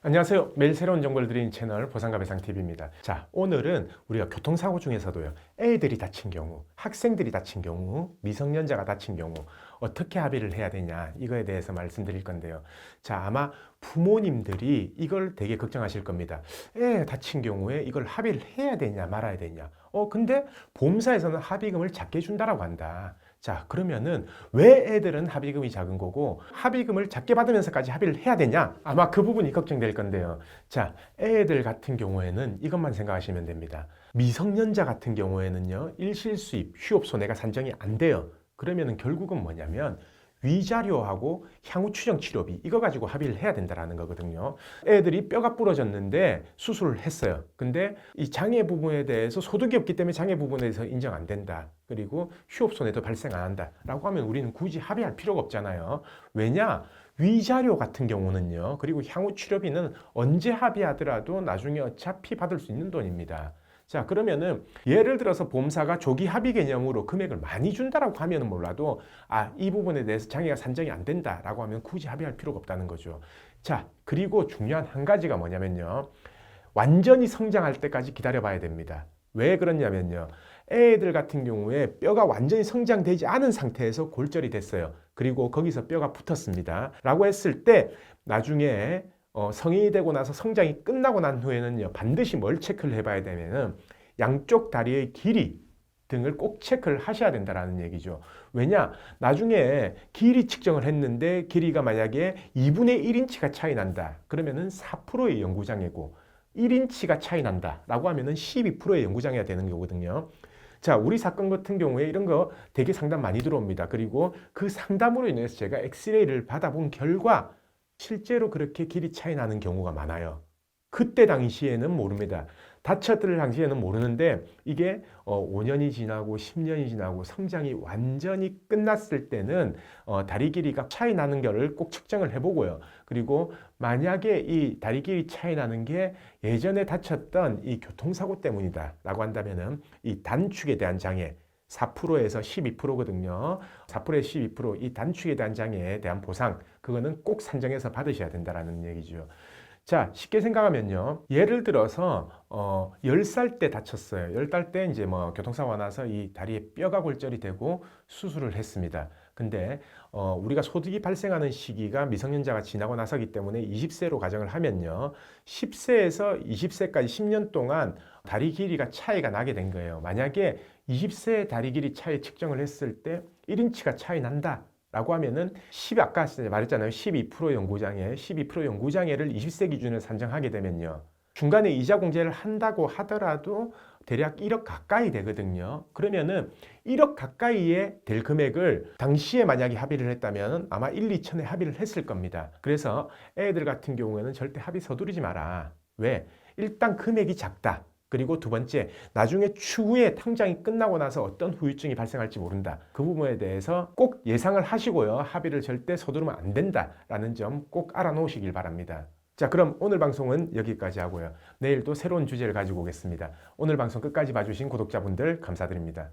안녕하세요. 매일 새로운 정보를 드리는 채널 보상가 배상TV입니다. 자, 오늘은 우리가 교통사고 중에서도요, 애들이 다친 경우, 학생들이 다친 경우, 미성년자가 다친 경우 어떻게 합의를 해야 되냐, 이거에 대해서 말씀드릴 건데요. 자, 아마 부모님들이 이걸 되게 걱정하실 겁니다. 애 다친 경우에 이걸 합의를 해야 되냐 말아야 되냐. 근데 보험사에서는 합의금을 작게 준다라고 한다. 자, 그러면은 왜 애들은 합의금이 작은 거고 합의금을 작게 받으면서까지 합의를 해야 되냐? 아마 그 부분이 걱정될 건데요. 자, 애들 같은 경우에는 이것만 생각하시면 됩니다. 미성년자 같은 경우에는요, 일실수입, 휴업 손해가 산정이 안 돼요. 그러면은 결국은 뭐냐면 위자료하고 향후 추정 치료비 이거 가지고 합의를 해야 된다라는 거거든요. 애들이 뼈가 부러졌는데 수술을 했어요. 근데 이 장애 부분에 대해서 소득이 없기 때문에 장애 부분에 대해서 인정 안 된다. 그리고 휴업 손해도 발생 안 한다. 라고 하면 우리는 굳이 합의할 필요가 없잖아요. 왜냐? 위자료 같은 경우는요. 그리고 향후 치료비는 언제 합의하더라도 나중에 어차피 받을 수 있는 돈입니다. 자, 그러면은 예를 들어서 보험사가 조기 합의 개념으로 금액을 많이 준다라고 하면은 몰라도 이 부분에 대해서 장애가 산정이 안 된다라고 하면 굳이 합의할 필요가 없다는 거죠. 자, 그리고 중요한 한 가지가 뭐냐면요. 완전히 성장할 때까지 기다려 봐야 됩니다. 왜 그러냐면요. 애들 같은 경우에 뼈가 완전히 성장되지 않은 상태에서 골절이 됐어요. 그리고 거기서 뼈가 붙었습니다. 라고 했을 때 나중에 성인이 되고 나서 성장이 끝나고 난 후에는요, 반드시 뭘 체크를 해봐야 되면은 양쪽 다리의 길이 등을 꼭 체크를 하셔야 된다라는 얘기죠. 왜냐? 나중에 길이 측정을 했는데 길이가 만약에 2분의 1인치가 차이 난다. 그러면은 4%의 연구장애고 1인치가 차이 난다. 라고 하면은 12%의 연구장애가 되는 거거든요. 자, 우리 사건 같은 경우에 이런 거 되게 상담 많이 들어옵니다. 그리고 그 상담으로 인해서 제가 엑스레이를 받아본 결과 실제로 그렇게 길이 차이 나는 경우가 많아요. 그때 당시에는 모릅니다. 다쳤을 당시에는 모르는데 이게 5년이 지나고 10년이 지나고 성장이 완전히 끝났을 때는 다리 길이가 차이 나는 거를 꼭 측정을 해보고요. 그리고 만약에 이 다리 길이 차이 나는 게 예전에 다쳤던 이 교통사고 때문이다 라고 한다면은 이 단축에 대한 장애 4%에서 12%거든요. 4%에서 12%이 단축에 대한 장애에 대한 보상 그거는 꼭 산정해서 받으셔야 된다는 얘기죠. 자, 쉽게 생각하면요. 예를 들어서 10살 때 다쳤어요. 10살 때 이제 뭐 교통사고가 나서 이 다리에 뼈가 골절이 되고 수술을 했습니다. 근데 우리가 소득이 발생하는 시기가 미성년자가 지나고 나서기 때문에 20세로 가정을 하면요. 10세에서 20세까지 10년 동안 다리 길이가 차이가 나게 된 거예요. 만약에 20세 다리 길이 차이 측정을 했을 때 1인치가 차이 난다. 라고 하면은 아까 말했잖아요. 12% 연구장애, 12% 연구장애를 20세 기준으로 산정하게 되면요. 중간에 이자 공제를 한다고 하더라도 대략 1억 가까이 되거든요. 그러면은 1억 가까이에 될 금액을 당시에 만약에 합의를 했다면 아마 1, 2천에 합의를 했을 겁니다. 그래서 애들 같은 경우에는 절대 합의 서두르지 마라. 왜? 일단 금액이 작다. 그리고 두 번째, 나중에 추후에 탕장이 끝나고 나서 어떤 후유증이 발생할지 모른다. 그 부분에 대해서 꼭 예상을 하시고요. 합의를 절대 서두르면 안 된다라는 점 꼭 알아놓으시길 바랍니다. 자, 그럼 오늘 방송은 여기까지 하고요. 내일 또 새로운 주제를 가지고 오겠습니다. 오늘 방송 끝까지 봐주신 구독자분들 감사드립니다.